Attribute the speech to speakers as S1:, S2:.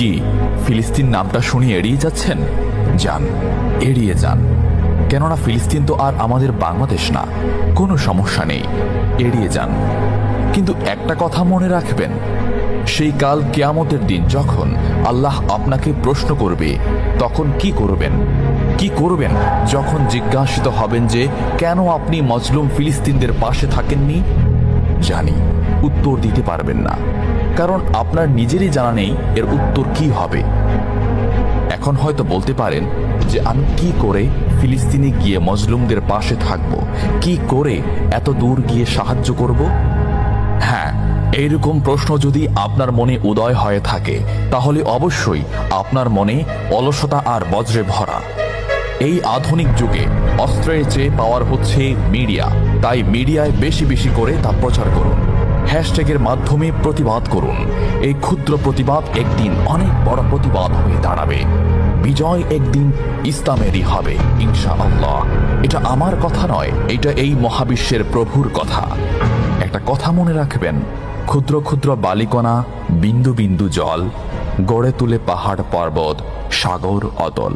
S1: কি ফিলিস্তিন নামটা শুনে এড়িয়ে যাচ্ছেন? যান, এড়িয়ে যান। কেননা ফিলিস্তিন তো আর আমাদের বাংলাদেশ না। কোনো সমস্যা নেই, এড়িয়ে যান। কিন্তু একটা কথা মনে রাখবেন, সেই কাল কিয়ামতের দিন যখন আল্লাহ আপনাকে প্রশ্ন করবে, তখন কি করবেন? কি করবেন যখন জিজ্ঞাসিত হবেন যে কেন আপনি মজলুম ফিলিস্তিনদের পাশে থাকেননি? জানি উত্তর দিতে পারবেন না, কারণ আপনার নিজেরই জানা নেই এর উত্তর কি হবে। এখন হয়তো বলতে পারেন যে আমি কি করে ফিলিস্তিনে গিয়ে মজলুমদের পাশে থাকব, কি করে এত দূর গিয়ে সাহায্য করব? হ্যাঁ, এইরকম প্রশ্ন যদি আপনার মনে উদয় হয়ে থাকে, তাহলে অবশ্যই আপনার মনে অলসতা আর বজ্রে ভরা। এই আধুনিক যুগে অস্ত্রের চেয়ে পাওয়ার হচ্ছে মিডিয়া, তাই মিডিয়ায় বেশি বেশি করে তা প্রচার করুন। হ্যাশট্যাগের মাধ্যমে প্রতিবাদ করুন। এই ক্ষুদ্র প্রতিবাদ একদিন অনেক বড় প্রতিবাদ হয়ে দাঁড়াবে। বিজয় একদিন ইসলামেরই হবে ইনশাআল্লাহ। এটা আমার কথা নয়, এটা এই মহাবিশ্বের প্রভুর কথা। একটা কথা মনে রাখবেন, ক্ষুদ্র ক্ষুদ্র বালিকণা, বিন্দু বিন্দু জল গড়ে তুলে পাহাড় পর্বত, সাগর অতল।